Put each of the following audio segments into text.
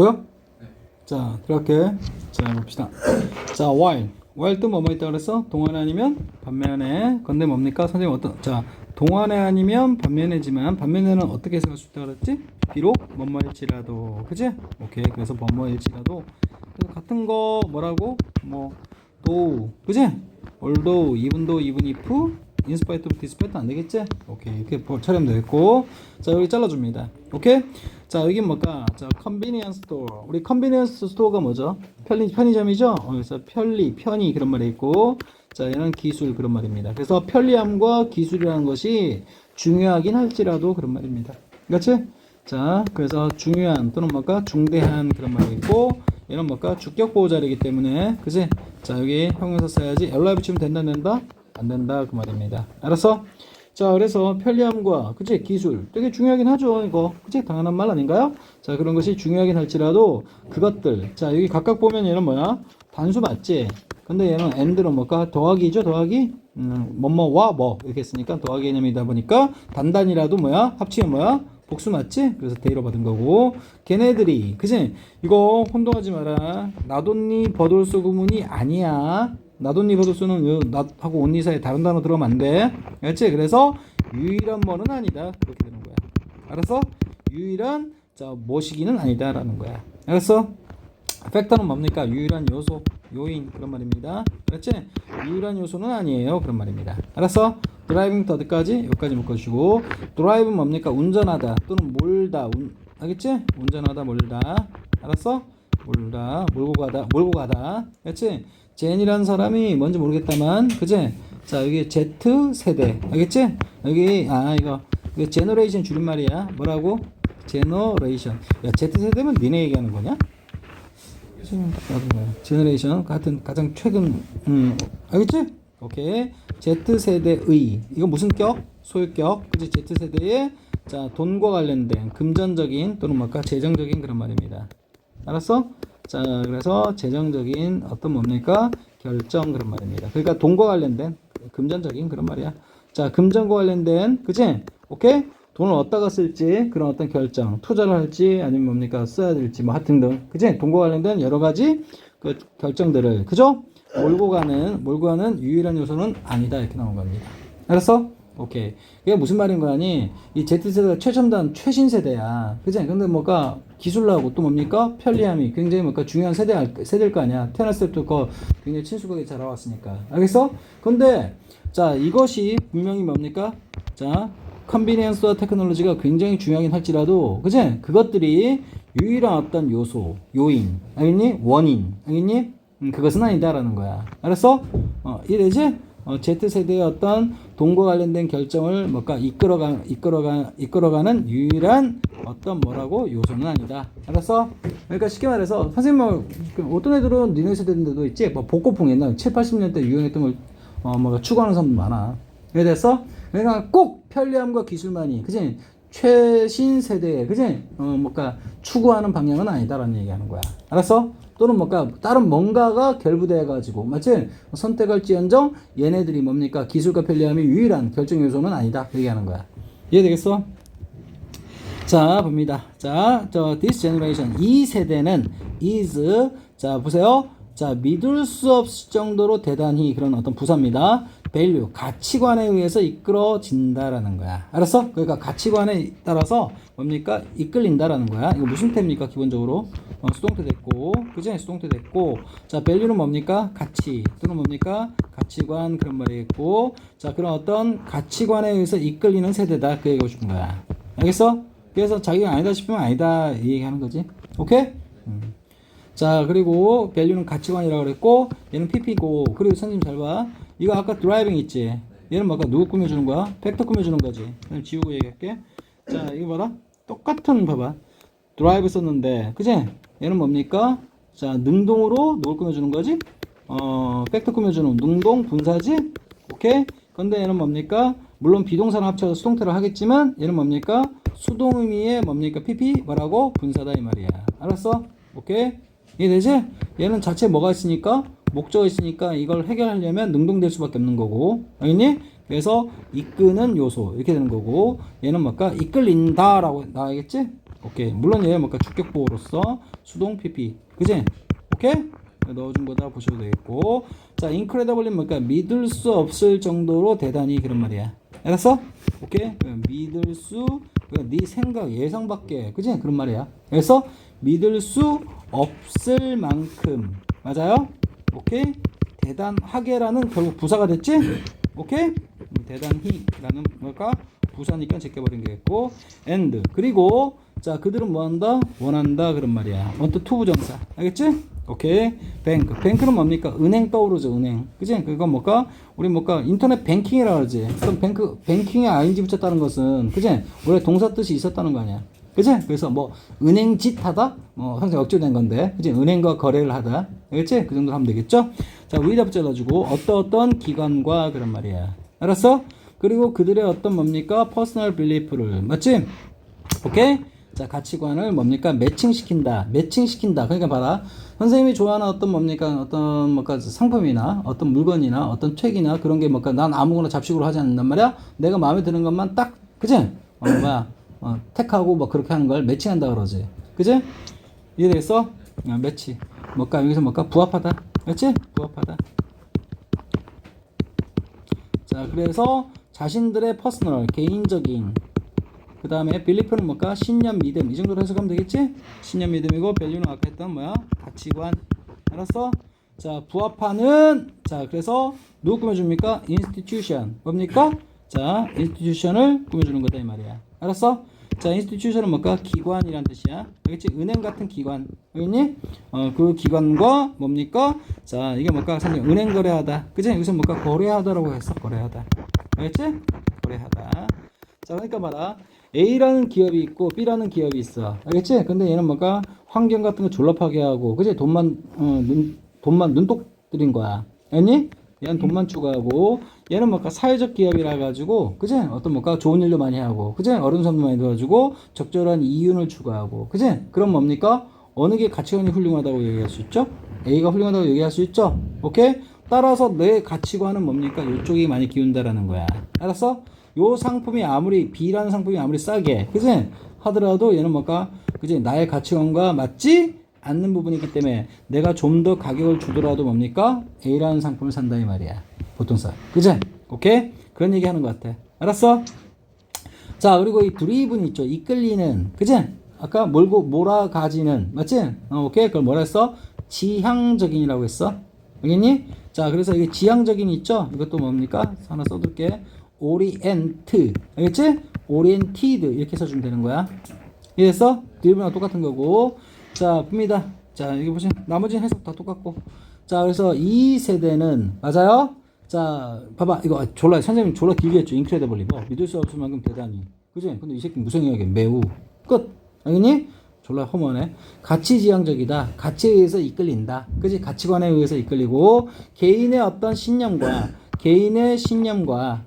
보여? 자, 들어갈게. 자, 봅시다. 자, while 또 뭐뭐 있다 그랬어? 동안에 아니면 반면에. 근데 뭡니까? 선생님 어떤, 자, 동안에 아니면 반면에지만, 반면에는 어떻게 해석할 수 있다 그랬지? 비록 뭐뭐일지라도. 그지? 오케이. 그래서 뭐뭐일지라도. 그래서 같은 거 뭐라고? 뭐, though. 그지? although, even if, in spite of, despite 안 되겠지? 오케이. 이렇게 촬영되겠고. 자, 여기 잘라줍니다. 오케이? 자, 여기 뭘까? 자, 컨비니언스 스토어. 우리 컨비니언스 스토어가 뭐죠? 편의점이죠? 그래서 편의 그런 말이 있고, 자, 얘는 기술 그런 말입니다. 그래서 편리함과 기술이라는 것이 중요하긴 할지라도 그런 말입니다. 그렇지? 자, 그래서 중요한 또는 뭘까? 중대한 그런 말이 있고, 얘는 뭘까? 주격 보호 자리이기 때문에, 그지? 자, 여기 형용사 써야지. LI 붙이면 된다, 안 된다? 안 된다, 그 말입니다. 알았어? 자, 그래서 편리함과, 그치? 기술. 되게 중요하긴 하죠, 이거. 그치? 당연한 말 아닌가요? 자, 그런 것이 중요하긴 할지라도, 그것들. 자, 여기 각각 보면 얘는 뭐야? 단수 맞지? 근데 얘는 and는 뭘까? 더하기죠, 더하기? 뭐뭐와 뭐. 이렇게 했으니까 더하기 개념이다 보니까, 단단이라도 뭐야? 합치면 뭐야? 복수 맞지? 그래서 대의로 받은 거고. 걔네들이, 그치? 이거 혼동하지 마라. 나돈니 버돌소 구문이 아니야. 나돈니 버돌소는 낫하고 온니 사이에 다른 단어 들어가면 안 돼. 알지? 그래서 유일한 뭐는 아니다. 그렇게 되는 거야. 알았어? 유일한 자 뭐시기는 아니다라는 거야. 알았어? 팩터는 뭡니까? 유일한 요소, 요인 그런 말입니다. 그렇지? 유일한 요소는 아니에요. 그런 말입니다. 알았어? 드라이빙부터 어디까지? 여기까지 묶어주고 드라이브는 뭡니까? 운전하다 또는 몰다. 알겠지? 운전하다 몰다. 알았어? 몰다. 몰고 가다. 그렇지? 젠이라는 사람이 뭔지 모르겠다만, 그지? 자, 여기 Z세대. 알겠지? 여기, 이거 제너레이션 줄임말이야. 뭐라고? 제너레이션. 야, Z세대면 니네 얘기하는 거냐? 제너레이션. 같은, 가장 최근, 알겠지? 오케이. Z세대의. 이거 무슨 격? 소유격. 그지? Z세대의, 자, 돈과 관련된 금전적인 또는 뭘까? 재정적인 그런 말입니다. 알았어? 자, 그래서 재정적인 어떤 뭡니까? 결정 그런 말입니다. 그러니까 돈과 관련된 금전적인 그런 말이야. 자, 금전과 관련된, 그치? 오케이? 돈을 어디다가 쓸지 그런 어떤 결정, 투자를 할지 아니면 뭡니까? 써야 될지 뭐 하여튼 등, 그치? 돈과 관련된 여러 가지 그 결정들을, 그죠? 몰고 가는 유일한 요소는 아니다 이렇게 나온 겁니다. 알았어? 오케이. 이게 무슨 말인 거니? 이 Z세대가 최첨단, 최신 세대야. 그치? 근데 뭐가 기술하고 또 뭡니까? 편리함이 굉장히 뭔가 중요한 세대일 거 아니야. 태어났을 때부터 굉장히 친숙하게 자라왔으니까. 알겠어? 근데, 자, 이것이 분명히 뭡니까? 자, 컨비니언스와 테크놀로지가 굉장히 중요하긴 할지라도, 그치? 그것들이 유일한 어떤 요소, 요인, 알겠니? 원인, 알겠니? 그것은 아니다라는 거야. 알았어? 이해되지? Z세대의 어떤 돈과 관련된 결정을 뭔가 이끌어가는 유일한 어떤 뭐라고 요소는 아니다. 알았어? 그러니까 쉽게 말해서 선생님 어떤 애들은 니네 세대인데도 있지? 뭐 복고풍 옛날 7, 80년대 유행했던 걸 뭐가 추구하는 사람도 많아. 이해됐어? 그러니까 꼭 편리함과 기술만이 그지? 최신 세대에 그지? 뭔가 추구하는 방향은 아니다라는 얘기하는 거야. 알았어? 또는 뭔가 다른 뭔가가 결부돼 가지고 맞지? 선택할지언정 얘네들이 뭡니까? 기술과 편리함이 유일한 결정 요소는 아니다. 얘기하는 거야. 이해되겠어? 자, 봅니다. 자, this generation 이 세대는 is 자, 보세요. 자, 믿을 수 없을 정도로 대단히 그런 어떤 부사입니다. value, 가치관에 의해서 이끌어진다라는 거야. 알았어? 그러니까 가치관에 따라서 뭡니까? 이끌린다라는 거야. 이거 무슨 태입니까? 기본적으로 수동태 됐고, 그지? 수동태 됐고, 자, value는 뭡니까? 가치 또는 뭡니까? 가치관 그런 말이겠고, 자, 그런 어떤 가치관에 의해서 이끌리는 세대다. 그 얘기하고 싶은 거야. 알겠어? 그래서 자기가 아니다 싶으면 아니다 이 얘기하는 거지. 오케이? 자, 그리고 value는 가치관이라고 그랬고, 얘는 pp고, 그리고 선생님 잘 봐. 이거 아까 드라이빙 있지? 얘는 뭐가 누구 꾸며주는 거야? 팩터 꾸며주는 거지. 그럼 지우고 얘기할게. 자, 이거 봐라. 똑같은, 봐봐. 드라이브 썼는데, 그지? 얘는 뭡니까? 자, 능동으로 누굴 꾸며주는 거지? 팩터 꾸며주는 능동 분사지? 오케이? 근데 얘는 뭡니까? 물론 비동사랑 합쳐서 수동태를 하겠지만, 얘는 뭡니까? 수동 의미의 뭡니까? pp 뭐라고? 분사다 이 말이야. 알았어? 오케이? 이해되지? 얘는 자체 뭐가 있으니까? 목적이 있으니까 이걸 해결하려면 능동될 수밖에 없는 거고. 알겠니? 그래서 이끄는 요소 이렇게 되는 거고 얘는 뭘까? 이끌린다 라고 나와야겠지? 오케이. 물론 얘 뭔가 주격 보호로서 수동 PP. 그지? 오케이? 넣어준 거다 보셔도 되겠고. 자, incredibly 뭔가 믿을 수 없을 정도로 대단히 그런 말이야. 알았어? 오케이? 믿을 수, 네 생각, 예상 밖에. 그지? 그런 말이야. 그래서 믿을 수 없을 만큼. 맞아요? 오케이? 대단하게라는 결국 부사가 됐지? 오케이? 대단히라는 뭘까? 부사니까 제껴버린 게 있고. and. 그리고, 자, 그들은 뭐 한다? 원한다. 그런 말이야. want to 부정사. 알겠지? 오케이. 뱅크. 뱅크는 뭡니까? 은행 떠오르죠, 은행. 그지? 그건 뭘까? 우리 뭘까? 인터넷 뱅킹이라 그러지. 그럼 뱅킹에 ing 붙였다는 것은, 그지? 원래 동사 뜻이 있었다는 거 아니야. 그지? 그래서 뭐, 은행짓 하다? 항상 억지로 건데. 그지? 은행과 거래를 하다. 알겠지? 그 정도로 하면 되겠죠? 자, 위다 붙여가지고, 어떤 기관과 그런 말이야. 알았어? 그리고 그들의 어떤 뭡니까? 퍼스널 빌리프를. 맞지? 오케이? 자, 가치관을 뭡니까? 매칭시킨다. 그러니까 봐라. 선생님이 좋아하는 어떤 뭡니까? 어떤 뭔가 상품이나 어떤 물건이나 어떤 책이나 그런 게 뭔가 난 아무거나 잡식으로 하지 않는단 말이야. 내가 마음에 드는 것만 딱, 그지? 택하고 뭐 그렇게 하는 걸 매칭한다 그러지. 그지? 이해되겠어? 매치. 뭔가 여기서 뭔가 부합하다. 그렇지? 부합하다. 자, 그래서 자신들의 퍼스널, 개인적인, 그 다음에 빌리프는 뭘까? 신념, 믿음. 이 정도로 해석하면 되겠지? 신념, 믿음이고, 밸류는 아까 했던 뭐야? 가치관. 알았어? 자, 부합하는, 자, 그래서 누구 꾸며줍니까? institution. 뭡니까? 자, institution을 꾸며주는 거다, 이 말이야. 알았어? 자, institution은 뭘까? 기관이란 뜻이야. 알겠지? 은행 같은 기관. 알겠니? 그 기관과 뭡니까? 자, 이게 뭘까? 선생님, 은행 거래하다. 그치? 여기서 뭘까? 거래하다라고 했어. 거래하다. 알겠지? 거래하다. 자, 그러니까 봐라. A라는 기업이 있고 B라는 기업이 있어. 알겠지? 근데 얘는 뭔가 환경 같은 거 졸라파게 하고, 그치? 돈만 눈독 들인 거야. 알니? 얘는 돈만 추구하고, 얘는 뭔가 사회적 기업이라 가지고, 그치? 어떤 뭔가 좋은 일도 많이 하고, 그치? 어려운 사람도 많이 도와주고, 적절한 이윤을 추구하고, 그치? 그럼 뭡니까? 어느 게 가치관이 훌륭하다고 얘기할 수 있죠? A가 훌륭하다고 얘기할 수 있죠? 오케이? 따라서 내 가치관은 뭡니까? 이쪽이 많이 기운다라는 거야. 알았어? 요 상품이 아무리 B라는 상품이 아무리 싸게, 그지? 하더라도 얘는 뭘까? 그지? 나의 가치관과 맞지 않는 부분이기 때문에 내가 좀 더 가격을 주더라도 뭡니까? A라는 상품을 산다 이 말이야. 보통 사. 그지? 오케이? 그런 얘기 하는 것 같아. 알았어? 자, 그리고 이 드리븐 있죠. 이끌리는. 그지? 아까 몰아가지는. 맞지? 오케이? 그걸 뭐라 했어? 지향적인이라고 했어. 알겠니? 자, 그래서 이게 지향적인 있죠? 이것도 뭡니까? 하나 써둘게. 오리엔트. 알겠지? 오리엔티드. 이렇게 써주면 되는 거야. 이해했어? 드리븐하고 똑같은 거고. 자, 봅니다. 자, 여기 보시면 나머지 해석 다 똑같고. 자, 그래서 이 세대는, 맞아요? 자, 봐봐. 이거 선생님 졸라 길게 했죠. 인크레더블리. 뭐, 믿을 수 없을 만큼 대단히. 그지? 근데 이 새끼 무성의하게 매우. 끝. 알겠니? 졸라 허무하네. 가치지향적이다. 가치에 의해서 이끌린다. 그지? 가치관에 의해서 이끌리고, 개인의 어떤 신념과,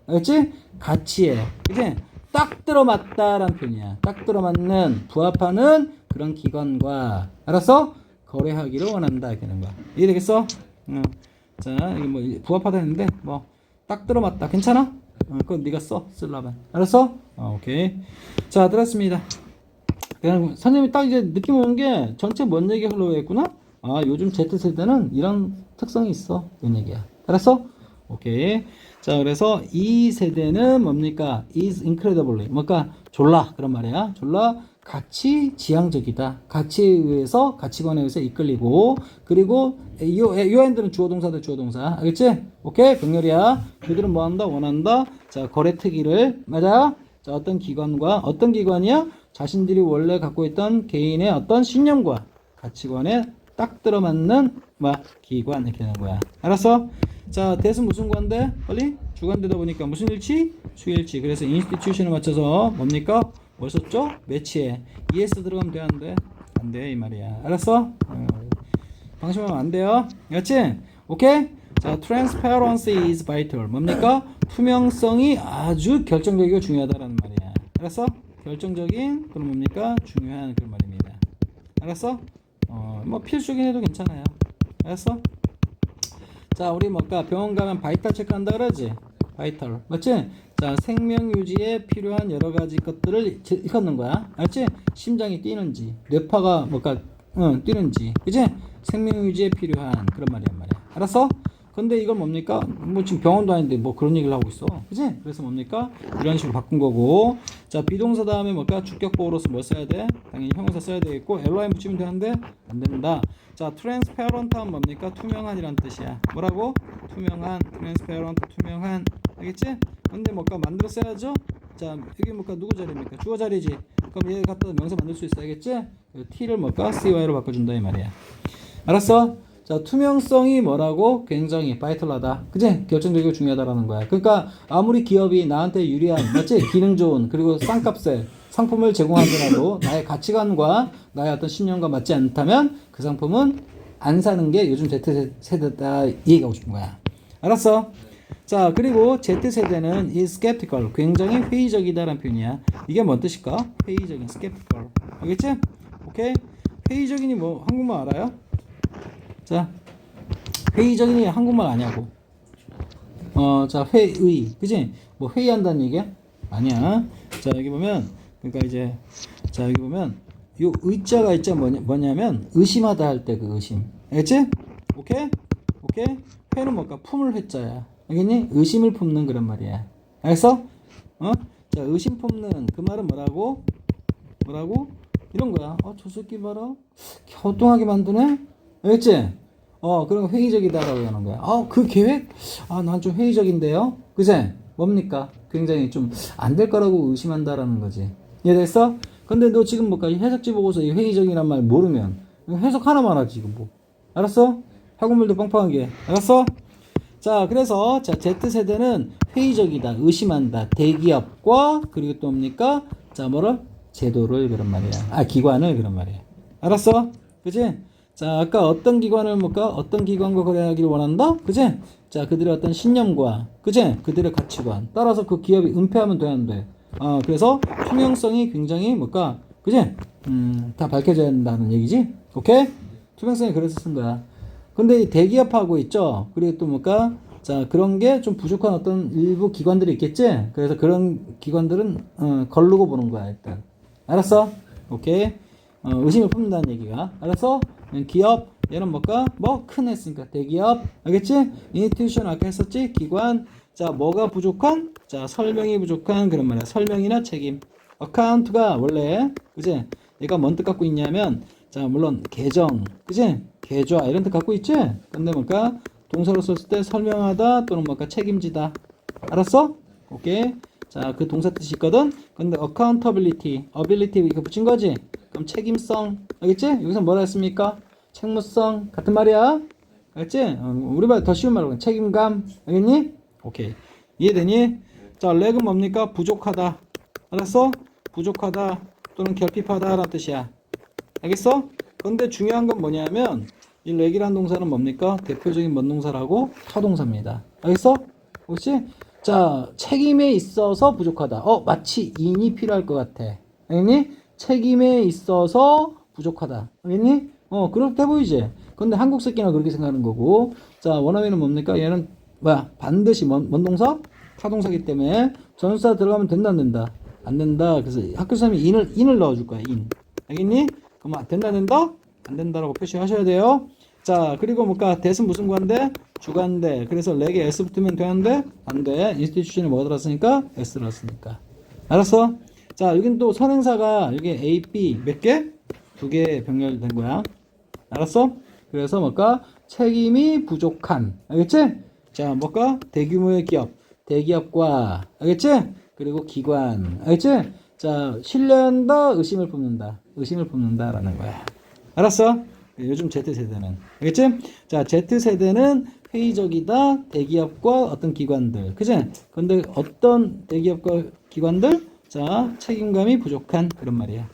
알겠지? 가치에, 그지? 딱 들어맞다라는 표현이야. 딱 들어맞는, 부합하는 그런 기관과, 알았어? 거래하기를 원한다. 이렇게 되는 거야. 이해되겠어? 자, 이게 뭐, 부합하다 했는데, 뭐, 딱 들어맞다. 괜찮아? 그건 네가 쓰려면. 알았어? 오케이. 자, 들었습니다. 그냥 선생님이 딱 이제 느낌 오는 게 전체 뭔 얘기 하려고 했구나? 아, 요즘 Z세대는 이런 특성이 있어. 이런 얘기야. 알았어? 오케이. 자, 그래서 이 세대는 뭡니까? is incredibly. 뭔가 졸라. 그런 말이야. 졸라 가치지향적이다. 가치에 의해서, 가치관에 의해서 이끌리고, 그리고 요 엔드는 주어동사 대 주어동사. 알겠지? 오케이? 병렬이야. 그들은 뭐 한다? 원한다. 자, 거래 특기를. 맞아요? 자, 어떤 기관이야? 자신들이 원래 갖고 있던 개인의 어떤 신념과 가치관에 딱 들어맞는 기관 이렇게 되는 거야. 알았어? 자, 대은 무슨 관대? 빨리 주관되다 보니까 무슨 일치? 수일치. 그래서 institution을 맞춰서 뭡니까? 뭘 썼죠? 매치해. ES 들어가면 돼, 안 돼? 안 돼, 이 말이야. 알았어? 방심하면 안 돼요. 알았지? 오케이? 자, transparency is vital. 뭡니까? 투명성이 아주 결정적이고 중요하다라는 말이야. 알았어? 결정적인 그런 뭡니까? 중요한 그런 말입니다. 알았어? 뭐 필수긴 해도 괜찮아요. 알았어? 자, 우리 병원 가면 바이탈 체크한다 그러지? 바이탈. 맞지? 자, 생명 유지에 필요한 여러 가지 것들을 일컫는 거야. 알지? 심장이 뛰는지, 뇌파가 뭔가 뛰는지, 그지? 생명 유지에 필요한 그런 말이란 말이야. 알았어? 근데 이건 뭡니까? 뭐 지금 병원도 아닌데 뭐 그런 얘기를 하고 있어. 그지? 그래서 뭡니까? 이런 식으로 바꾼 거고. 자, 비동사 다음에 뭘까? 주격보호로서 뭐 써야 돼? 당연히 형용사 써야 되겠고, LIN 붙이면 되는데 안 된다. 자, transparent 하면 뭡니까? 투명한이란 뜻이야. 뭐라고? 투명한, transparent, 투명한. 알겠지? 근데 뭘까? 만들어 써야죠? 자, 여기 뭘까? 누구 자리입니까? 주어 자리지. 그럼 얘 갖다 명사 만들 수 있어. 알겠지? T를 뭘까? CY로 바꿔준다 이 말이야. 알았어? 자, 투명성이 뭐라고? 굉장히 바이털하다. 그지? 결정적이고 중요하다라는 거야. 그러니까 아무리 기업이 나한테 유리한, 맞지? 기능 좋은, 그리고 싼값에 상품을 제공하더라도 나의 가치관과 나의 어떤 신념과 맞지 않다면 그 상품은 안 사는 게 요즘 Z세대다 이 얘기하고 싶은 거야. 알았어? 자, 그리고 Z세대는 is skeptical, 굉장히 회의적이다라는 표현이야. 이게 뭔 뜻일까? 회의적인, skeptical. 알겠지? 오케이? 회의적이니 뭐 한국말 알아요? 자, 회의적이니 한국말 아니냐고. 자, 회의, 그지? 뭐 회의한다는 얘기야? 아니야. 자, 여기 보면, 그러니까 이제, 자, 여기 보면, 요 의자가 있자 뭐냐면, 의심하다 할 때 그 의심. 알겠지? 오케이? 오케이? 회는 뭘까? 품을 회자야. 알겠니? 의심을 품는 그런 말이야. 알겠어? 자, 의심 품는 그 말은 뭐라고? 뭐라고? 이런 거야. 저 새끼 봐라. 갸우뚱하게 만드네? 알겠지? 그런 거 회의적이다라고 하는 거야. 그 계획? 난 좀 회의적인데요? 그제? 뭡니까? 굉장히 좀 안 될 거라고 의심한다라는 거지. 이해됐어? 근데 너 지금 뭘까? 이 해석지 보고서 이 회의적이란 말 모르면 해석 하나만 하지, 이거 뭐. 알았어? 학원물도 빵빵하게. 알았어? 자, 그래서, 자, Z세대는 회의적이다, 의심한다, 대기업과, 그리고 또 뭡니까? 자, 뭐를? 제도를 그런 말이야. 기관을 그런 말이야. 알았어? 그지? 자, 아까 어떤 기관을 뭘까? 어떤 기관과 거래하기를 원한다? 그지? 자, 그들의 어떤 신념과, 그지? 그들의 가치관. 따라서 그 기업이 은폐하면 돼, 안 돼? 그래서 투명성이 굉장히 뭘까? 그지? 다 밝혀져야 된다는 얘기지? 오케이? 투명성이 그래서 쓴 거야. 근데 이 대기업하고 있죠? 그리고 또 뭘까? 자, 그런 게 좀 부족한 어떤 일부 기관들이 있겠지? 그래서 그런 기관들은, 걸르고 보는 거야, 일단. 알았어? 오케이? 의심을 품는다는 얘기가. 알았어? 기업, 얘는 뭘까? 뭐, 큰 했으니까 대기업. 알겠지? institution 아까 했었지? 기관. 자, 뭐가 부족한? 자, 설명이 부족한 그런 말이야. 설명이나 책임. account가 원래, 그지? 얘가 뭔 뜻 갖고 있냐면, 자, 물론 계정, 그지? 계좌 이런 뜻 갖고 있지? 근데 뭘까? 동사로 썼을 때 설명하다 또는 뭘까? 책임지다. 알았어? 오케이. 자, 그 동사 뜻이 있거든? 근데 accountability, ability 이렇게 붙인 거지? 그럼 책임성. 알겠지? 여기서 뭐라 했습니까? 책무성. 같은 말이야. 알겠지? 우리 말 더 쉬운 말로 책임감. 알겠니? 오케이. 이해되니? 자, 렉은 뭡니까? 부족하다. 알았어? 부족하다 또는 결핍하다 라는 뜻이야. 알겠어? 근데 중요한 건 뭐냐면 이 렉이라는 동사는 뭡니까? 대표적인 뭔 동사라고? 타동사입니다. 알겠어? 혹시? 자, 책임에 있어서 부족하다. 마치 인이 필요할 것 같아. 알겠니? 책임에 있어서 부족하다. 알겠니? 그렇게 보이지? 근데 한국 새끼나 그렇게 생각하는 거고. 자, 원어민은 뭡니까? 얘는 뭐야? 반드시 뭔 동사? 타동사기 때문에 전사 들어가면 된다 안 된다? 안 된다. 그래서 학교 선생님이 인을 넣어줄 거야. 인. 알겠니? 그럼 된다 안 된다? 안 된다라고 표시하셔야 돼요. 자, 그리고 뭘까? 대은 무슨 관대? 주관대. 그래서 렉에 S 붙으면 되는데 안 돼. 인스티튜션에 뭐가 들었으니까? S 들었으니까. 알았어? 자, 여긴 또 선행사가 여기 A, B 몇 개? 2개 병렬된 거야. 알았어? 그래서 뭘까? 책임이 부족한. 알겠지? 자, 뭘까? 대규모의 기업. 대기업과. 알겠지? 그리고 기관. 알겠지? 자, 신뢰한다, 의심을 품는다. 의심을 품는다라는 거야. 알았어? 요즘 Z세대는. 알겠지? 자, Z세대는 회의적이다, 대기업과 어떤 기관들. 그치? 근데 어떤 대기업과 기관들? 자, 책임감이 부족한 그런 말이야.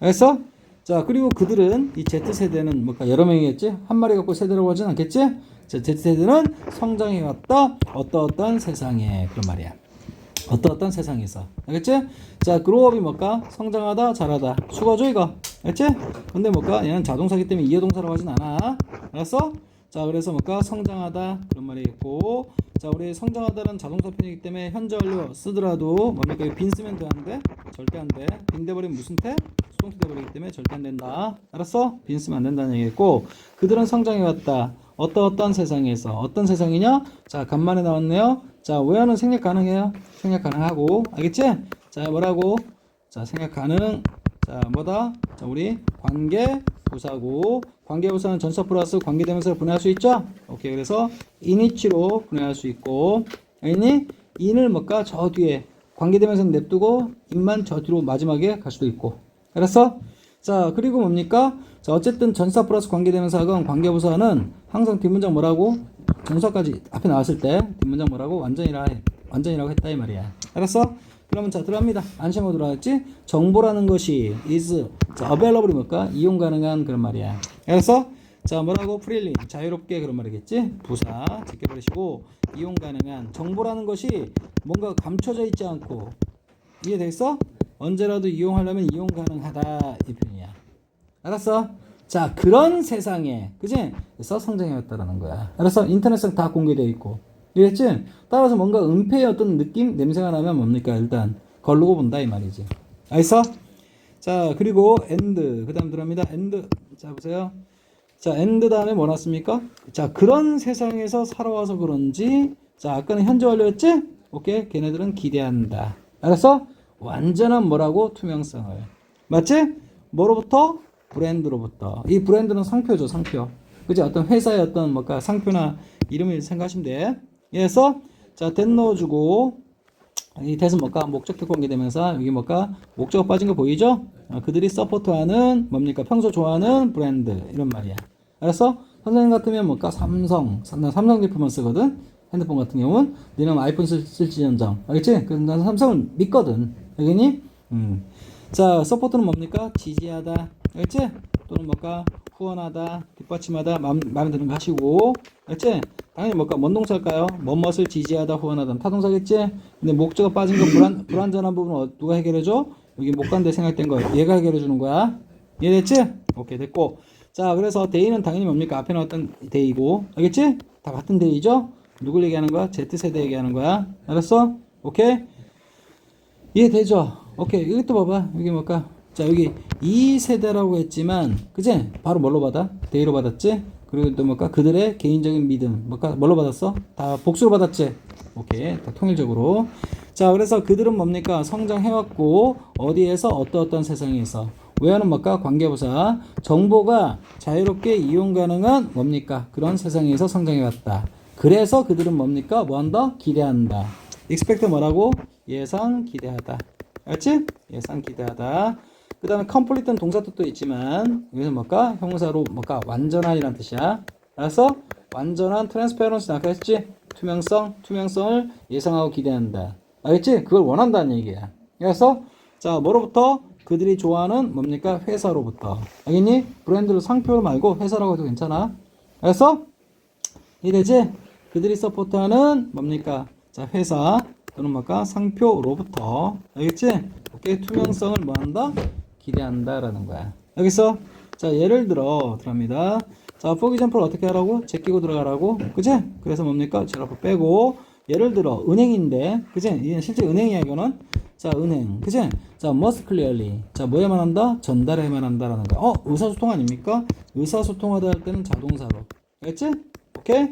알겠어? 자, 그리고 그들은 이 Z세대는 뭘까? 여러 명이겠지? 한 마리 갖고 세대라고 하진 않겠지? 자, Z세대는 성장해왔다, 어떠어떤 세상에. 그런 말이야. 어떤 세상에서. 알겠지? 자, 그로업이 뭘까? 성장하다, 자라다. 수거죠, 이거. 알겠지? 근데 뭘까? 얘는 자동사기 때문에 이해동사라고 하진 않아. 알았어? 자, 그래서 뭔가 성장하다 그런 말이겠고, 자, 우리 성장하다는 자동사 편이기 때문에 현재 완료 쓰더라도 뭡니까? 이거 빈 쓰면 돼, 안 돼? 절대 안 돼. 빈 돼버리면 무슨 태? 수동태 돼버리기 때문에 절대 안 된다. 알았어? 빈 쓰면 안 된다는 얘기겠고, 그들은 성장해왔다. 어떤 세상에서 어떤 세상이냐? 자, 간만에 나왔네요. 자, where는 생략 가능해요. 생략 가능하고, 알겠지? 자, 뭐라고? 자, 생략 가능. 자, 뭐다? 자, 우리 관계 부사고, 관계 부사는 전사 플러스 관계대명사를 분해할 수 있죠? 오케이. 그래서 in이치로 분해할 수 있고, 알겠니? in을 뭘까? 저 뒤에 관계대명사는 냅두고 in만 저 뒤로 마지막에 갈 수도 있고. 알았어? 자, 그리고 뭡니까? 자, 어쨌든 전사 플러스 관계대명사건 관계부사는 항상 뒷문장 뭐라고? 전사까지 앞에 나왔을 때 뒷문장 뭐라고? 완전이라고 했다 이 말이야. 알았어? 그러면 자, 들어갑니다. 안심하고 들어갔지? 정보라는 것이 is, 자, available이 뭘까? 이용 가능한 그런 말이야. 알았어? 자, 뭐라고? freely, 자유롭게 그런 말이겠지? 부사 제껴버리시고, 이용 가능한 정보라는 것이 뭔가 감춰져 있지 않고, 이해됐어? 언제라도 이용하려면 이용 가능하다 이 표현이야. 알았어? 자, 그런 세상에, 그지? 그래서 성장해왔다라는 거야. 알았어? 인터넷상 다 공개되어 있고, 이해했지? 따라서 뭔가 은폐의 어떤 느낌, 냄새가 나면 뭡니까? 일단 걸르고 본다 이 말이지. 알았어? 자, 그리고 and, 그 다음 들어갑니다. and, 자 보세요. 자, and 다음에 뭐 났습니까? 자, 그런 세상에서 살아와서 그런지, 자, 아까는 현재 완료였지? 오케이, 걔네들은 기대한다. 알았어? 완전한 뭐라고? 투명성을. 맞지? 뭐로부터? 브랜드로부터. 이 브랜드는 상표죠, 상표. 그지? 어떤 회사의 어떤 뭔가 상표나 이름을 생각하시면 돼. 그래서 자, that 넣어주고, 이 that은 뭘까? 목적격 관계되면서 여기 뭘까? 목적어 빠진 거 보이죠? 그들이 서포트하는 뭡니까? 평소 좋아하는 브랜드 이런 말이야. 알았어? 선생님 같으면 뭘까? 삼성 제품만 쓰거든. 핸드폰 같은 경우는 너는 아이폰 쓸지언정, 알겠지? 그래서 나는 삼성을 믿거든. 알겠니? 자, 서포트는 뭡니까? 지지하다, 알겠지? 또는 뭘까? 후원하다, 뒷받침하다, 마음에 드는 거 하시고, 알겠지? 당연히 뭘까? 뭔 동사일까요? 뭐뭇을 지지하다, 후원하다, 타동사겠지? 근데 목적어 빠진 거 불완전한 부분 누가 해결해줘? 여기 못 간대 생각된 거 얘가 해결해주는 거야. 이해됐지? 오케이, 됐고. 자, 그래서 데이는 당연히 뭡니까? 앞에 나왔던 데이고, 알겠지? 다 같은 데이죠? 누굴 얘기하는 거야? Z세대 얘기하는 거야. 알았어? 오케이? 이해되죠? 오케이. 이것도 봐봐. 여기 뭘까? 자, 여기 2세대라고 했지만, 그지? 바로 뭘로 받아? 데이로 받았지? 그리고 또 뭘까? 그들의 개인적인 믿음. 뭘까? 뭘로 받았어? 다 복수로 받았지? 오케이. 다 통일적으로. 자, 그래서 그들은 뭡니까? 성장해왔고, 어디에서? 어떤 세상에서. 왜하는 뭘까? 관계부사. 정보가 자유롭게 이용 가능한 뭡니까? 그런 세상에서 성장해왔다. 그래서 그들은 뭡니까? 뭐한다? 기대한다. expect 뭐라고? 예상 기대하다. 알지? 예상 기대하다. 그 다음에 complete는 동사 뜻도 있지만 여기서 뭘까? 형사로 뭘까? 완전한이란 뜻이야. 알았어? 완전한 transparency 아까 했지? 투명성을 예상하고 기대한다. 알겠지? 그걸 원한다는 얘기야. 알았어? 자, 뭐로부터? 그들이 좋아하는 뭡니까? 회사로부터. 알겠니? 브랜드를 상표 말고 회사라고 해도 괜찮아. 알았어? 이해되지? 그들이 서포트하는 뭡니까? 자, 회사 또는 뭘까? 상표로부터. 알겠지? 오케이. 투명성을 뭐한다? 기대한다라는 거야. 알겠어? 자, 예를 들어 들어갑니다. 자, for example 어떻게 하라고? 제끼고 들어가라고. 그지? 그래서 뭡니까? 제라프 빼고. 예를 들어 은행인데, 그지? 이건 실제 은행이야 이거는. 자, 은행. 그지? 자, most clearly. 자, 뭐야만 한다? 전달해야만 한다라는 거야. 의사소통 아닙니까? 의사소통하다 할 때는 자동사로. 알겠지? 오케이?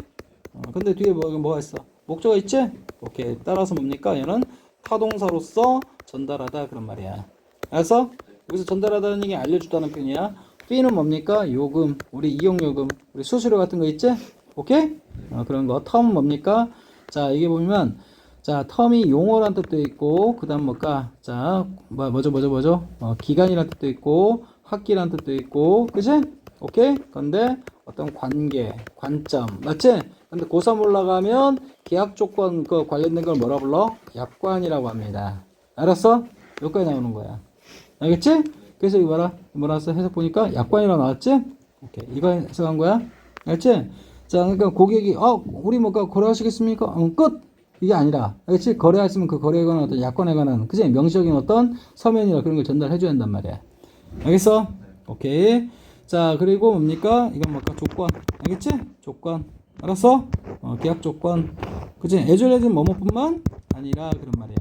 근데 뒤에 뭐가 있어? 목적어 있지? 오케이. 따라서 뭡니까? 얘는 타동사로서 전달하다 그런 말이야. 알았어? 여기서 전달하다는 얘기 알려주다는 표현이야. fee는 뭡니까? 요금, 우리 이용요금, 우리 수수료 같은 거 있지? 오케이? 그런 거. term은 뭡니까? 자, 이게 보면 자, term이 용어란 뜻도 있고, 그 다음 뭘까? 자, 뭐죠? 기간이란 뜻도 있고, 학기란 뜻도 있고, 그치? 오케이? 근데 어떤 관계, 관점, 맞지? 근데 고3 올라가면 계약 조건 그 관련된 걸 뭐라 불러? 약관이라고 합니다. 알았어? 여기까지 나오는 거야. 알겠지? 그래서 이거 뭐라 써? 해석 보니까 약관이라고 나왔지? 오케이. 이거 해석한 거야? 알겠지? 자, 그러니까 고객이, 우리 뭐가 거래하시겠습니까? 끝! 이게 아니라, 알겠지? 거래하시면 그 거래에 관한 어떤 약관에 관한, 그치? 명시적인 어떤 서면이나 그런 걸 전달해줘야 한단 말이야. 알겠어? 오케이. 자, 그리고 뭡니까? 이건 뭘까? 조건. 알겠지? 조건. 알았어? 계약 조건. 그치? as well as는 뭐뭐뿐만 아니라 그런 말이야.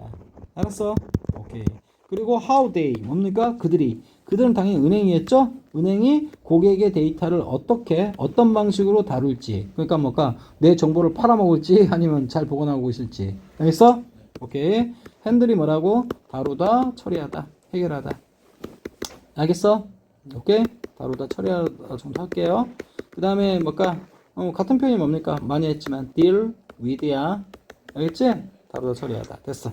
알았어? 오케이. 그리고 how they 뭡니까? 그들은 당연히 은행이겠죠? 은행이 고객의 데이터를 어떤 방식으로 다룰지. 그러니까 뭘까? 내 정보를 팔아먹을지 아니면 잘 보관하고 있을지. 알겠어? 오케이. 핸들이 뭐라고? 다루다, 처리하다, 해결하다. 알겠어? 오케이? 다루다, 처리하다 정도 할게요. 그 다음에 뭘까? 같은 표현이 뭡니까? 많이 했지만 deal with야. 알겠지? 다루다, 처리하다. 됐어.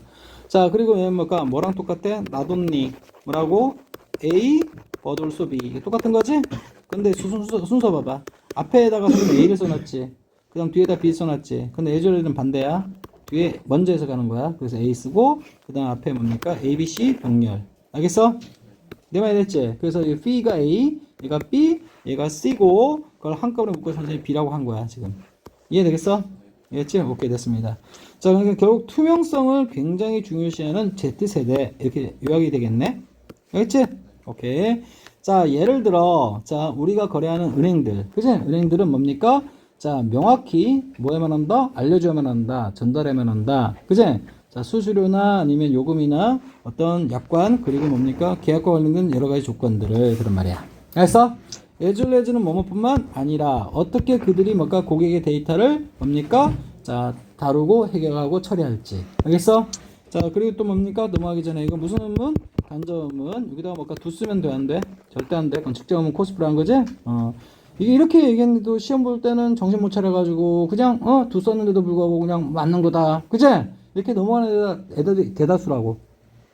자, 그리고 얘는 뭘까? 뭐랑 똑같아? not only 뭐라고? A, but also B. 이게 똑같은 거지? 근데 순서 봐봐. 앞에다가 A를 써놨지. 그 다음 뒤에다 B 써놨지. 근데 예전에는 반대야. 뒤에 먼저 해서 가는 거야. 그래서 A 쓰고, 그 다음 앞에 뭡니까? A, B, C 병렬. 알겠어? 내 말이 됐지? 그래서 이 B가 A, 얘가 B, 얘가 C고, 그걸 한꺼번에 묶어서 선생님이 B라고 한 거야, 지금. 이해되겠어? 이해했지? 오케이, 됐습니다. 자, 그러니까 결국 투명성을 굉장히 중요시하는 Z세대. 이렇게 요약이 되겠네? 알겠지? 오케이. 자, 예를 들어, 자, 우리가 거래하는 은행들. 그치? 은행들은 뭡니까? 자, 명확히 뭐에만 한다? 알려줘야만 한다. 전달해야만 한다. 그치? 자, 수수료나 아니면 요금이나 어떤 약관, 그리고 뭡니까? 계약과 관련된 여러 가지 조건들을 그런 말이야. 알았어? 에줄레즈는 뭐뭐뿐만 아니라 어떻게 그들이 뭔가 고객의 데이터를 뭡니까? 자, 다루고 해결하고 처리할지. 알겠어? 자, 그리고 또 뭡니까? 넘어가기 전에 이거 무슨 음문? 간접음문. 여기다가 뭔가 두 쓰면 돼, 안 돼? 절대 안 돼. 그건 직접음문 코스프레 한 거지? 이게 이렇게 얘기했는데도 시험 볼 때는 정신 못 차려가지고 그냥 두 썼는데도 불구하고 그냥 맞는 거다. 그치? 이렇게 넘어가는 애들이 대다수라고.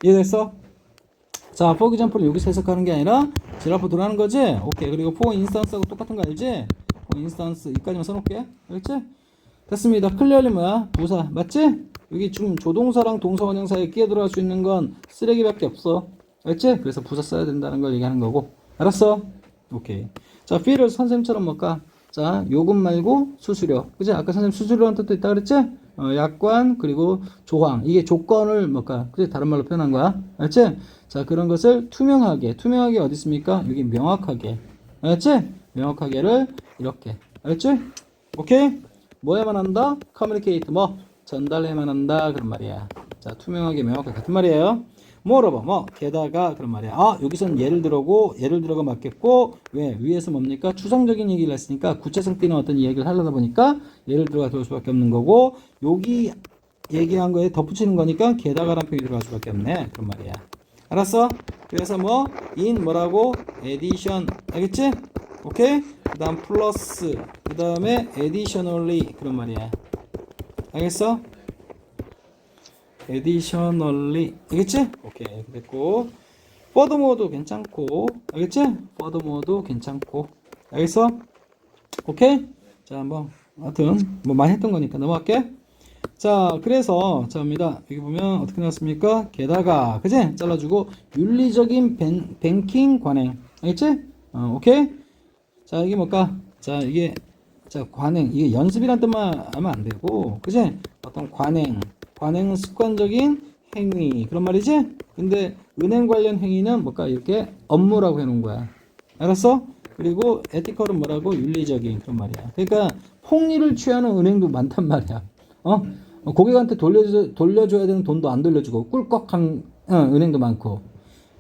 이해됐어? 자, for example을 여기서 해석하는 게 아니라 지라프 들어가는 거지? 오케이. 그리고 for instance하고 똑같은 거 알지? for instance 여기까지만 써놓을게. 알겠지? 됐습니다. clearly 뭐야? 부사. 맞지? 여기 지금 조동사랑 동사 원형 사이에 끼어 들어갈 수 있는 건 쓰레기밖에 없어. 알겠지? 그래서 부사 써야 된다는 걸 얘기하는 거고. 알았어? 오케이. 자, fee를 선생님처럼 뭘까? 자, 요금 말고 수수료. 그치? 아까 선생님 수수료라는 뜻도 있다 그랬지? 약관, 그리고 조항. 이게 조건을 뭘까? 그치? 다른 말로 표현한 거야. 알았지? 자, 그런 것을 투명하게. 투명하게 어디 있습니까? 여기 명확하게. 알았지? 명확하게를 이렇게. 알았지? 오케이? 뭐 해야만 한다? communicate. 뭐? 전달해야만 한다. 그런 말이야. 자, 투명하게, 명확하게 같은 말이에요. 뭐라봐, 뭐, 게다가, 그런 말이야. 아, 여기선 예를 들어가 맞겠고, 왜? 위에서 뭡니까? 추상적인 얘기를 했으니까, 구체성 띄는 어떤 이야기를 하려다 보니까, 예를 들어가 들어올 수밖에 없는 거고, 여기 얘기한 거에 덧붙이는 거니까, 게다가란 표현이 들어갈 수밖에 없네. 그런 말이야. 알았어? 그래서 뭐, in 뭐라고? addition. 알겠지? 오케이? 그 다음 플러스. 그 다음에 additionally. 그런 말이야. 알겠어? additionally. 알겠지? 오케이. 됐고. furthermore도 괜찮고. 알겠지? furthermore도 괜찮고. 알겠어? 오케이? 자, 한번. 하여튼, 뭐 많이 했던 거니까 넘어갈게. 자, 그래서, 자입니다. 여기 보면 어떻게 나왔습니까? 게다가, 그지? 잘라주고, 윤리적인 뱅킹 관행. 알겠지? 오케이? 자, 이게 뭘까? 자, 이게, 자, 관행. 이게 연습이란 뜻만 하면 안 되고, 그지? 어떤 관행은 습관적인 행위. 그런 말이지? 근데, 은행 관련 행위는 뭘까? 이렇게 업무라고 해놓은 거야. 알았어? 그리고, 에티컬은 뭐라고? 윤리적인 그런 말이야. 그러니까, 폭리를 취하는 은행도 많단 말이야. 고객한테 돌려줘야 되는 돈도 안 돌려주고 꿀꺽한 은행도 많고.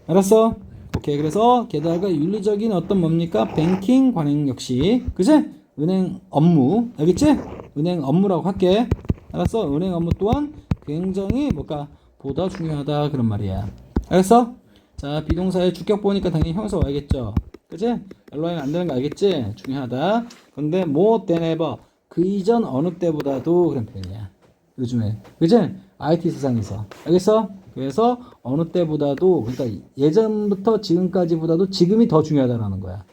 알았어? 오케이. 그래서 게다가 윤리적인 어떤 뭡니까? 뱅킹 관행 역시 그치? 은행 업무. 알겠지? 은행 업무라고 할게. 알았어? 은행 업무 또한 굉장히 뭘까? 보다 중요하다 그런 말이야. 알았어? 자, 비동사의 주격 보니까 당연히 형용사 와야겠죠? 그치? LY는 안 되는 거 알겠지? 중요하다. 근데 more than ever 그 이전 어느 때보다도 그런 표현이야. 요즘에. 그치? IT 세상에서. 알겠어? 그래서 어느 때보다도, 그러니까 예전부터 지금까지보다도 지금이 더 중요하다라는 거야.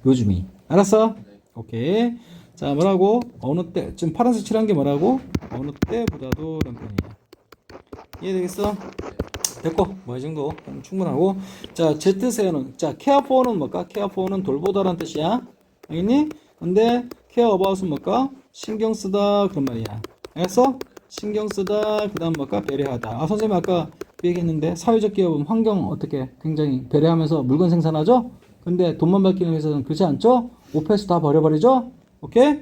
요즘이. 알았어? 오케이. 자, 뭐라고? 어느 때, 지금 파란색 칠한 게 뭐라고? 어느 때보다도 이런 표현이야. 이해되겠어? 됐고, 뭐 이 정도 충분하고. 자, Z세어는, 자, care for는 뭘까? care for는 돌보다라는 뜻이야. 알겠니? 근데 care about은 뭘까? 신경 쓰다 그런 말이야. 알겠어? 신경 쓰다 그 다음 뭘까? 배려하다. 아, 선생님 아까 그 얘기했는데 사회적 기업은 환경 어떻게 굉장히 배려하면서 물건 생산하죠? 근데 돈만 밝히는 회사는 그렇지 않죠? 오페스 다 버려버리죠? 오케이?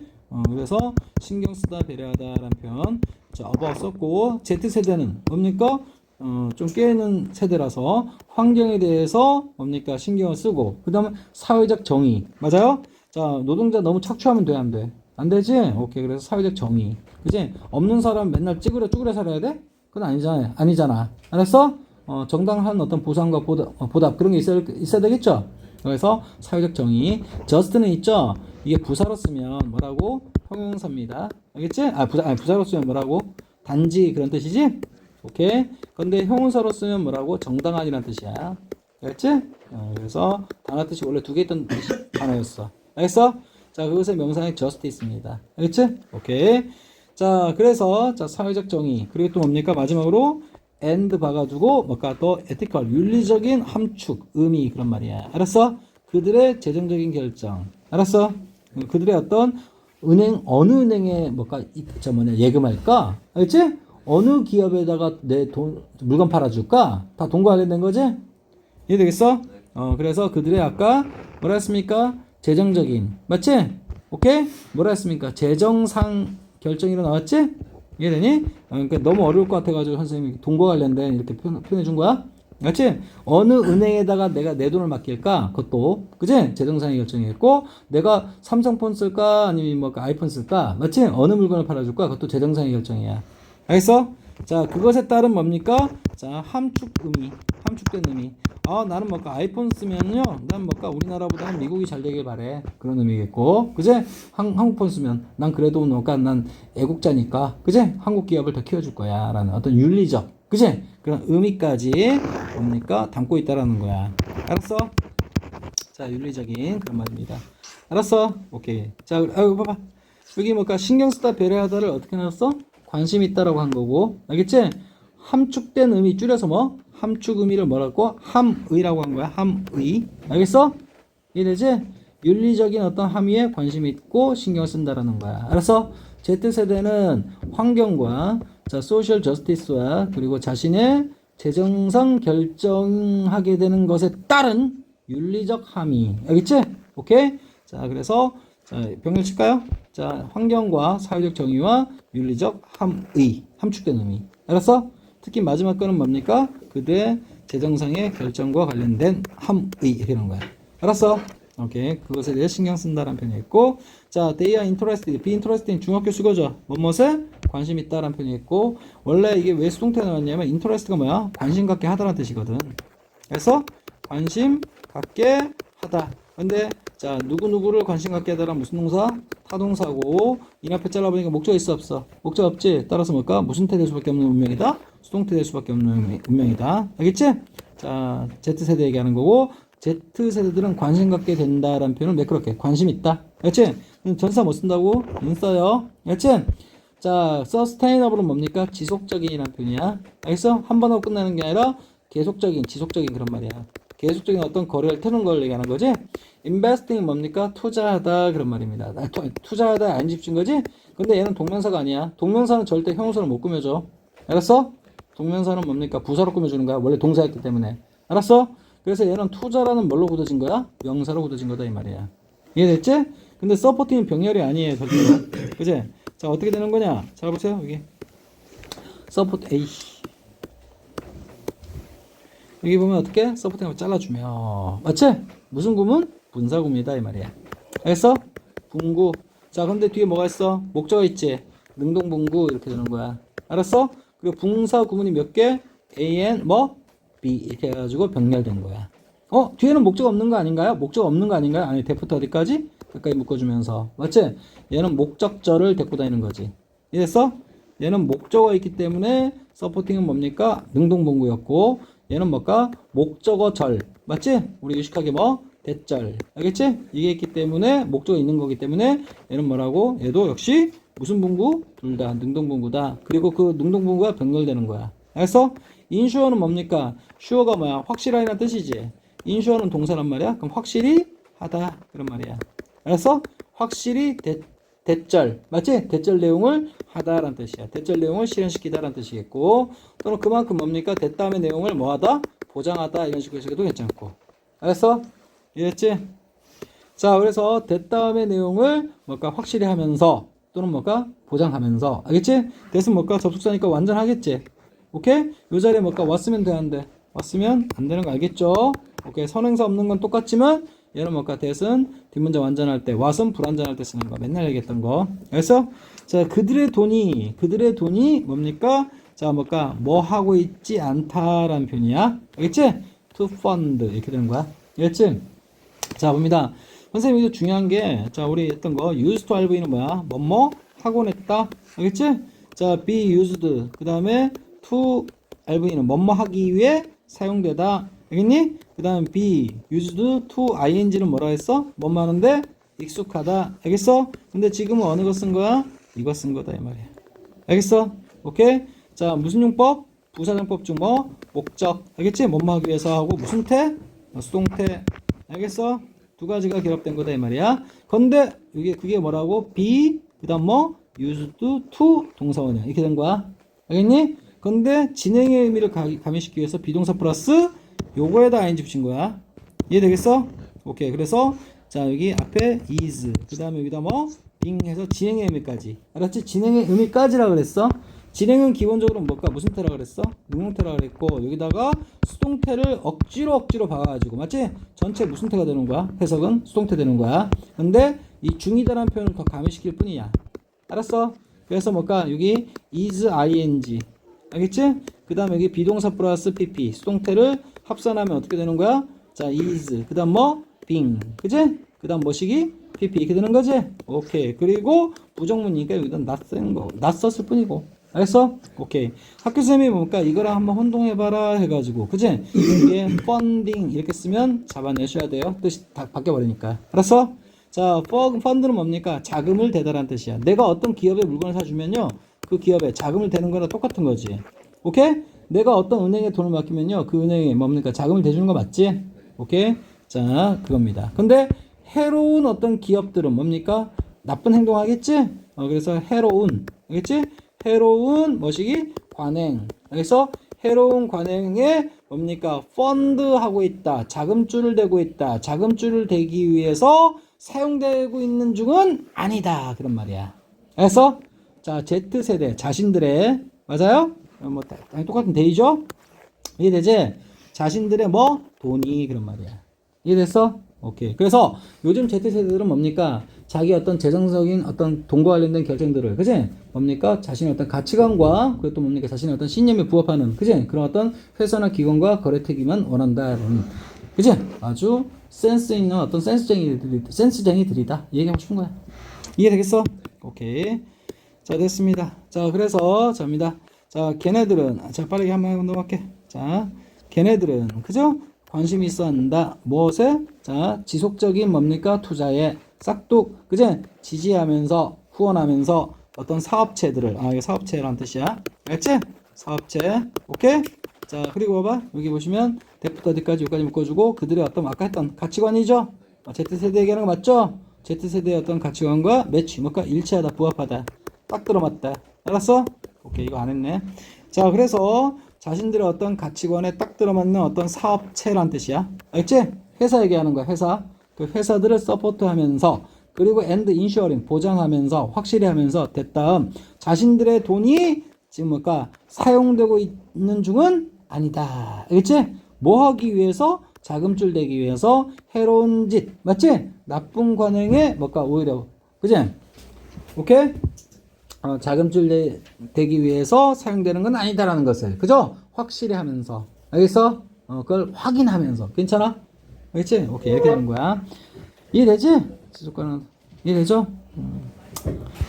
그래서 신경 쓰다 배려하다라는 표현. 자, about 썼고, Z세대는 뭡니까? 좀 깨있는 세대라서 환경에 대해서 뭡니까? 신경을 쓰고, 그 다음에 사회적 정의. 맞아요? 자, 노동자 너무 착취하면 돼, 안 돼? 안 되지? 오케이. 그래서 사회적 정의. 그지? 없는 사람 맨날 쭈그려 살아야 돼? 그건 아니잖아. 아니잖아. 알았어? 정당한 어떤 보상과 보답 그런 게 있어야 되겠죠? 그래서 사회적 정의. just는 있죠? 이게 부사로 쓰면 뭐라고? 형용사입니다. 알겠지? 부사로 쓰면 뭐라고? 단지 그런 뜻이지? 오케이. 근데 형용사로 쓰면 뭐라고? 정당한이라는 뜻이야. 알겠지? 그래서 단어 뜻이 원래 두 개 있던 단어였어. 알겠어? 자, 그것의 명사의 justice입니다. 알겠지? 오케이. 자, 그래서 자, 사회적 정의. 그리고 또 뭡니까? 마지막으로 and 박아두고 뭔가 또 ethical, 윤리적인 함축, 의미 그런 말이야. 알았어? 그들의 재정적인 결정. 알았어? 그들의 어떤 어느 은행에 예금할까? 알겠지? 어느 기업에다가 내 물건 팔아줄까? 다 돈과 관련된 거지? 이해되겠어? 그래서 그들의 아까 뭐라 했습니까? 재정적인. 맞지? 오케이? 뭐라 했습니까? 재정상 결정이로 나왔지? 이해되니? 그러니까 너무 어려울 것 같아가지고 선생님이 돈과 관련된 이렇게 표현해 준 거야? 맞지? 어느 은행에다가 내가 내 돈을 맡길까? 그것도, 그지? 재정상의 결정이겠고, 내가 삼성폰 쓸까? 아니면 뭐 아이폰 쓸까? 맞지? 어느 물건을 팔아줄까? 그것도 재정상의 결정이야. 알겠어? 자, 그것에 따른 뭡니까? 자, 함축된 의미. 나는 아이폰 쓰면요, 난 우리나라보다는 미국이 잘 되길 바래. 그런 의미겠고, 그제? 한국폰 쓰면, 난 그래도 난 애국자니까, 그제? 한국 기업을 더 키워줄 거야. 라는 어떤 윤리적, 그제? 그런 의미까지 뭡니까? 담고 있다라는 거야. 알았어? 자, 윤리적인 그런 말입니다. 알았어? 오케이. 자, 봐봐. 여기 신경 쓰다 배려하다를 어떻게 나눴어? 관심 있다라고 한 거고, 알겠지? 함축된 의미 줄여서 함축 의미를 뭐라고? 함의라고 한 거야. 함의. 알겠어? 이해되지? 윤리적인 어떤 함의에 관심 있고 신경을 쓴다라는 거야. 알았어? Z세대는 환경과 자, 소셜 저스티스와 그리고 자신의 재정상 결정하게 되는 것에 따른 윤리적 함의. 알겠지? 오케이? 자, 그래서 자, 병렬 칠까요? 자, 환경과 사회적 정의와 윤리적 함의. 함축된 의미. 알았어? 특히 마지막 거는 뭡니까? 그들의 재정상의 결정과 관련된 함의 이런 거야. 알았어? 오케이. 그것에 대해 신경 쓴다라는 표현이 있고, 자, they are interested, be interested 중학교 수거죠. 뭐뭐에 관심 있다라는 표현이 있고, 원래 이게 왜 수동태 나왔냐면 interest가 뭐야? 관심 갖게 하다라는 뜻이거든. 그래서 관심 갖게 하다. 근데 자, 누구누구를 관심 갖게 하다란 무슨 동사? 타동사고, 이 앞에 잘라보니까 목적 있어 없어? 목적 없지? 따라서 뭘까? 무슨 태 될 수밖에 없는 운명이다? 수동태 될 수밖에 없는 운명이다. 알겠지? 자, Z세대 얘기하는 거고, Z세대들은 관심 갖게 된다라는 표현을 매끄럽게 관심 있다. 알겠지? 전사 못 쓴다고? 안 써요. 알겠지? 자, sustainable은 뭡니까? 지속적인이라는 표현이야. 알겠어? 한 번 하고 끝나는 게 아니라 계속적인, 지속적인 그런 말이야. 계속적인 어떤 거래를 트는 걸 얘기하는 거지. investing 뭡니까? 투자하다 그런 말입니다. 투자하다 안 집중 거지? 근데 얘는 동명사가 아니야. 동명사는 절대 형용사를 못 꾸며줘. 알았어? 동명사는 뭡니까? 부사로 꾸며주는 거야. 원래 동사였기 때문에. 알았어? 그래서 얘는 투자라는 뭘로 굳어진 거야? 명사로 굳어진 거다 이 말이야. 이해됐지? 근데 서포팅은 병렬이 아니에요. 절대로. 그치? 자, 어떻게 되는 거냐? 자, 보세요. 여기. 서포트 A. 여기 보면 어떻게? 서포팅을 잘라주면. 맞지? 무슨 구문? 분사구문이다 이 말이야. 알겠어? 분구. 자, 근데 뒤에 뭐가 있어? 목적어 있지? 능동분구 이렇게 되는 거야. 알았어? 그리고 분사구문이 몇 개? A, N, B 이렇게 해가지고 병렬된 거야. 뒤에는 목적 없는 거 아닌가요? 목적 없는 거 아닌가요? 아니, 대부터 어디까지? 여기까지 묶어주면서. 맞지? 얘는 목적절을 데리고 다니는 거지. 이해됐어? 얘는 목적어 있기 때문에 서포팅은 뭡니까? 능동분구였고, 얘는 뭘까? 목적어절. 맞지? 우리 유식하게 대절. 알겠지? 이게 있기 때문에 목적어 있는 거기 때문에 얘는 뭐라고? 얘도 역시 무슨 분구? 둘 다 능동분구다. 그리고 그 능동분구가 병렬되는 거야. 알겠어? 인슈어는 뭡니까? 슈어가 뭐야? 확실하다는 뜻이지. 인슈어는 동사란 말이야. 그럼 확실히 하다 그런 말이야. 알았어? 확실히 대절. 맞지? 대절 내용을 하다라는 뜻이야. 대절 내용을 실현시키다라는 뜻이겠고, 또는 그만큼 뭡니까? 됐다음의 내용을 뭐하다? 보장하다 이런 식으로 해석해도 괜찮고. 알았어? 이해했지? 자, 그래서 that 다음의 내용을 뭘까 확실히 하면서 또는 뭘까 보장하면서 알겠지? that은 뭘까 접속사니까 완전하겠지? 오케이? 요 자리에 뭘까 왔으면 되는데 왔으면 안 되는 거 알겠죠? 오케이. 선행사 없는 건 똑같지만 얘는 뭘까 that은 뒷문장 완전할 때 what은 불완전할 때 쓰는 거 맨날 얘기했던 거 알겠어? 자, 그들의 돈이 뭡니까? 자, 뭘까 뭐 하고 있지 않다라는 표현이야 알겠지? to fund 이렇게 되는 거야 알겠지? 자, 봅니다. 선생님, 이거 중요한 게, 자, 우리 했던 거, used to RV는 뭐야? 뭐뭐 하곤 했다. 알겠지? 자, be used. 그 다음에 to RV는 뭐뭐 하기 위해 사용되다. 알겠니? 그 다음 be used to ing는 뭐라 했어? 뭐뭐 하는데 익숙하다. 알겠어? 근데 지금은 어느 거 쓴 거야? 이거 쓴 거다, 이 말이야. 알겠어? 오케이? 자, 무슨 용법? 부사정법 중 뭐? 목적. 알겠지? 뭐뭐 하기 위해서 하고 무슨 태? 수동태. 알겠어? 두 가지가 결합된 거다 이 말이야. 근데 이게 그게 뭐라고? be 그다음 뭐 used to 동사원이야. 이렇게 된 거야. 알겠니? 근데 진행의 의미를 가미시키기 위해서 비동사 플러스 요거에다 ing 붙인 거야. 이해되겠어? 오케이. 그래서 자, 여기 앞에 is 그다음에 여기다 뭐 being 해서 진행의 의미까지. 알았지? 진행의 의미까지라 그랬어. 진행은 기본적으로 뭘까? 무슨 태라 그랬어? 능동태라 그랬고 여기다가 수동태를 억지로 박아가지고 맞지? 전체 무슨 태가 되는 거야? 해석은 수동태 되는 거야. 근데 이 중이다라는 표현을 더 가미시킬 뿐이야. 알았어? 그래서 뭘까? 여기 is ing 알겠지? 그 다음에 여기 비동사 플러스 pp 수동태를 합산하면 어떻게 되는 거야? 자, is 그 다음 뭐? being 그지? 그 다음 뭐시기? pp 이렇게 되는 거지? 오케이. 그리고 부정문이니까 여기다 not 썼을 뿐이고 알겠어? 오케이. 학교쌤이 뭡니까? 이거랑 한번 혼동해봐라 해가지고 그치? 이게 funding 이렇게 쓰면 잡아내셔야 돼요. 뜻이 다 바뀌어버리니까. 알았어? 자, fund는 뭡니까? 자금을 대달한 뜻이야. 내가 어떤 기업에 물건을 사주면요 그 기업에 자금을 대는 거랑 똑같은 거지. 오케이? 내가 어떤 은행에 돈을 맡기면요 그 은행에 뭡니까? 자금을 대주는 거 맞지? 오케이? 자, 그겁니다. 근데 해로운 어떤 기업들은 뭡니까? 나쁜 행동하겠지? 그래서 해로운 알겠지? 해로운 뭐시기? 관행. 그래서 해로운 관행에 뭡니까? 펀드 하고 있다. 자금줄을 대고 있다. 자금줄을 대기 위해서 사용되고 있는 중은 아니다. 그런 말이야. 그래서 자, Z세대 자신들의 맞아요? 뭐 똑같은 데이죠? 이해되지? 자신들의 뭐? 돈이 그런 말이야. 이해됐어? 오케이. 그래서 요즘 Z세대들은 뭡니까? 자기 어떤 재정적인 어떤 돈과 관련된 결정들을, 그지? 뭡니까? 자신의 어떤 가치관과, 그리고 또 뭡니까? 자신의 어떤 신념에 부합하는, 그지? 그런 어떤 회사나 기관과 거래되기만 원한다는, 그지? 아주 센스 있는 어떤 센스쟁이들이다. 이 얘기하고 싶은 거야. 이해되겠어? 오케이. 자, 됐습니다. 자, 그래서, 자입니다. 자, 걔네들은, 자, 빠르게 한번 넘어갈게. 자, 걔네들은, 그죠? 관심이 있어 한다. 무엇에? 자, 지속적인 뭡니까? 투자에 싹둑, 그제? 지지하면서, 후원하면서 어떤 사업체들을, 이게 사업체라는 뜻이야. 알겠지? 사업체. 오케이? 자, 그리고 봐봐. 여기 보시면, 대부터 어디까지 여기까지 묶어주고, 그들의 어떤, 아까 했던 가치관이죠? Z세대 얘기하는 거 맞죠? Z세대의 어떤 가치관과 매치, 뭔가 일치하다, 부합하다. 딱 들어맞다. 알았어? 오케이, 이거 안 했네. 자, 그래서, 자신들의 어떤 가치관에 딱 들어맞는 어떤 사업체란 뜻이야. 알겠지? 회사 얘기하는 거야, 회사. 그 회사들을 서포트하면서, 그리고 and ensuring, 보장하면서, 확실히 하면서, 됐다음, 자신들의 돈이 지금 뭘까? 사용되고 있는 중은 아니다. 알겠지? 뭐 하기 위해서? 자금줄 대기 위해서 해로운 짓. 맞지? 나쁜 관행에 뭘까? 오히려. 그지? 오케이? 자금줄 되기 위해서 사용되는 건 아니다라는 것을 그죠? 확실히 하면서 알겠어? 그걸 확인하면서 괜찮아? 알겠지? 오케이 이렇게 되는 거야. 이해되지? 지속가는 이해되죠?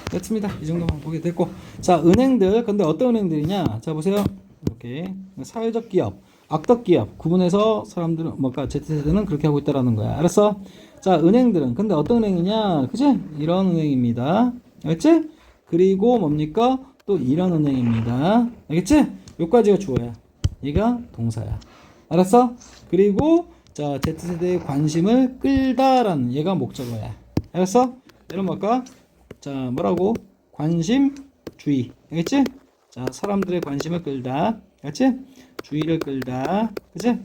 됐습니다. 이 정도만 보게 됐고 자 은행들 근데 어떤 은행들이냐? 자 보세요. 오케이 사회적 기업, 악덕 기업 구분해서 사람들은 뭔가 Z세대는 그렇게 하고 있다라는 거야. 알았어? 자 은행들은 근데 어떤 은행이냐? 그지? 이런 은행입니다. 알겠지? 그리고 뭡니까? 또 이런 은행입니다. 알겠지? 요까지가 주어야. 얘가 동사야. 알았어? 그리고 자 Z세대의 관심을 끌다라는 얘가 목적어야. 알았어? 얘는 뭘까? 자 뭐라고? 관심, 주의. 알겠지? 자 사람들의 관심을 끌다. 알겠지? 주의를 끌다. 그치?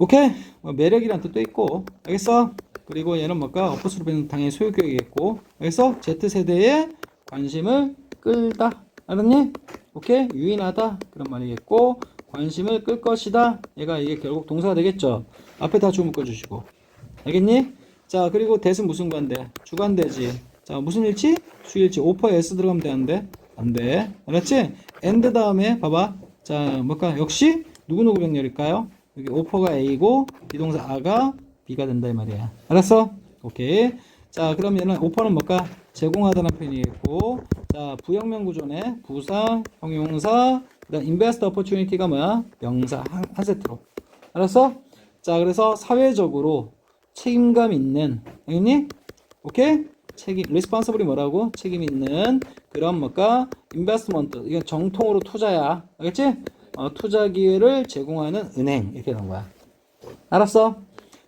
오케이? 뭐 매력이란 뜻도 있고, 알겠어? 그리고 얘는 뭘까? 어퍼스로 배는 당연히 소유격이겠고, 알겠어? Z세대에 관심을 끌다. 알았니? 오케이? 유인하다. 그런 말이겠고, 관심을 끌 것이다. 얘가 이게 결국 동사가 되겠죠? 앞에 다 주 묶어주시고. 알겠니? 자, 그리고 대은 무슨 관대? 주관대지. 자, 무슨 일치? 수일치. 오퍼에 S 들어가면 되는데? 안 돼. 알았지? and 다음에, 봐봐. 자, 뭘까? 역시, 누구누구 병렬일까요? 여기 오퍼가 A고, 비동사 A가 B가 된다, 이 말이야. 알았어? 오케이. 자, 그러면은, 오퍼는 뭘까? 제공하다는 표현이겠고, 자, 부형명 구조네. 부사, 형용사, 그 다음, invest opportunity가 뭐야? 명사, 한 세트로. 알았어? 자, 그래서 사회적으로 책임감 있는, 알겠니? 오케이? responsi블이 뭐라고? 책임 있는 그런 뭐가 investment, 이건 정통으로 투자야. 알겠지? 투자 기회를 제공하는 은행 이렇게 되는 거야. 알았어?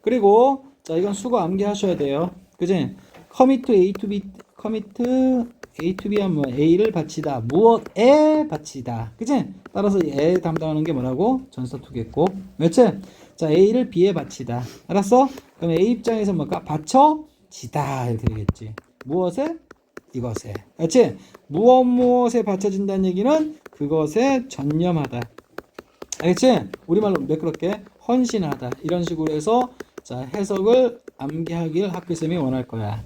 그리고 자, 이건 수거 암기하셔야 돼요. 그지? commit A to B, commit A to B 하면 뭐 A를 바치다. 무엇에 바치다. 그지? 따라서 에 담당하는 게 뭐라고? 전사 투겠고. 그렇지? 자, A를 B에 바치다. 알았어? 그럼 A 입장에서 뭘까? 바쳐지다. 이렇게 되겠지. 무엇에? 이것에. 그렇지? 무엇에 바쳐진다는 얘기는 그것에 전념하다. 알겠지? 우리말로 매끄럽게 헌신하다. 이런 식으로 해서 자, 해석을 암기하길 학교쌤이 원할 거야.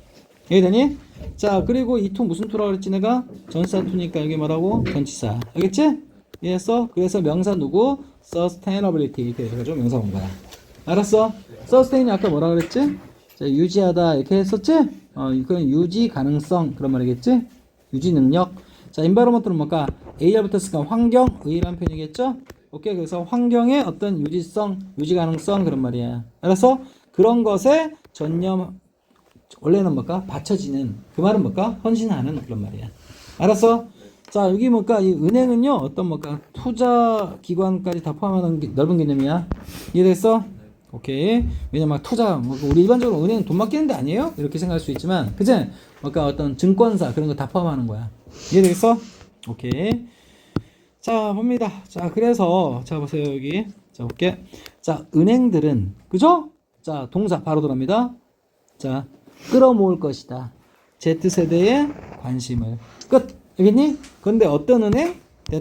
이해되니? 자, 그리고 이 투 무슨 투라고 그랬지 내가? 전치사 투니까 여기 뭐라고? 전치사. 알겠지? 이해했어? 그래서 명사 누구? sustainability 이렇게 해가지고 명사 온 거야. 알았어? sustain이 아까 뭐라 그랬지? 자, 유지하다 이렇게 했었지? 이건 유지 가능성 그런 말이겠지? 유지 능력. 자, environment는 뭘까? AR부터 했으니까 환경의라는 표현이겠죠? 오케이. 그래서 환경의 어떤 유지성, 유지 가능성 그런 말이야. 알았어? 그런 것에 전념, 원래는 뭘까? 바쳐지는. 그 말은 뭘까? 헌신하는 그런 말이야. 알았어? 자, 여기 뭘까? 이 은행은요, 어떤 뭘까? 투자 기관까지 다 포함하는 넓은 개념이야. 이해됐어? 오케이. 왜냐면 투자, 우리 일반적으로 은행 돈 맡기는 데 아니에요? 이렇게 생각할 수 있지만, 그치? 뭘까? 어떤 증권사, 그런 거 다 포함하는 거야. 이해되겠어? 오케이. 자, 봅니다. 자, 그래서, 자, 보세요, 여기. 자, 볼게. 자, 은행들은, 그죠? 자, 동사 바로 들어갑니다. 자, 끌어모을 것이다. Z세대의 관심을. 끝. 알겠니? 근데 어떤 은행?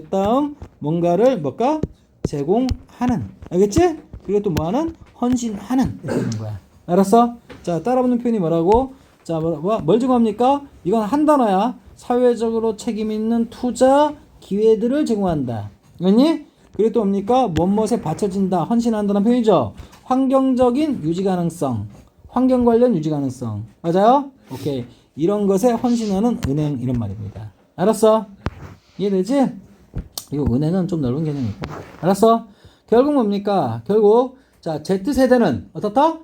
다음 뭔가를 뭘까? 제공하는. 알겠지? 그리고 또 뭐하는? 헌신하는. 이렇게 되는 거야. 알았어? 자, 따라붙는 표현이 뭐라고? 자, 뭘 제공합니까? 이건 한 단어야. 사회적으로 책임 있는 투자 기회들을 제공한다. 알겠니? 그리고 또 뭡니까? 무엇에 바쳐진다. 헌신한다는 표현이죠. 환경적인 유지 가능성. 환경 관련 유지 가능성. 맞아요? 오케이. 이런 것에 헌신하는 은행 이런 말입니다. 알았어? 이해되지? 이거 은행은 좀 넓은 개념이고. 알았어? 결국 뭡니까? 결국 자, Z세대는 어떻다?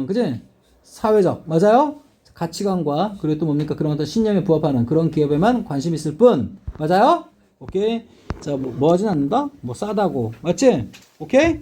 그지? 사회적. 맞아요? 가치관과 그리고 또 뭡니까? 그런 어떤 신념에 부합하는 그런 기업에만 관심 있을 뿐. 맞아요? 오케이. 자, 뭐 하진 않는다? 뭐 싸다고. 맞지? 오케이?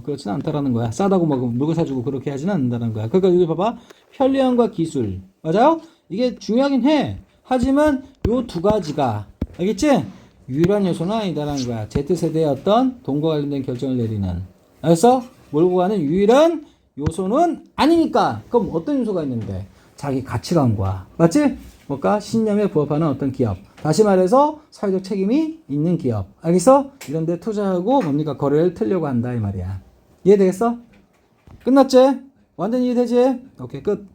그렇진 않다라는 거야. 싸다고 뭐 물건 사주고 그렇게 하진 않는다는 거야. 그러니까 여기 봐봐. 편리함과 기술. 맞아요? 이게 중요하긴 해. 하지만 요 두 가지가 알겠지? 유일한 요소는 아니다라는 거야. Z세대의 어떤 돈과 관련된 결정을 내리는. 알았어? 몰고 가는 유일한 요소는 아니니까. 그럼 어떤 요소가 있는데? 자기 가치관과 맞지? 뭘까? 신념에 부합하는 어떤 기업. 다시 말해서 사회적 책임이 있는 기업. 알겠어? 이런 데 투자하고 뭡니까? 거래를 틀려고 한다 이 말이야. 이해되겠어? 끝났지? 완전히 이해되지? 오케이, 끝.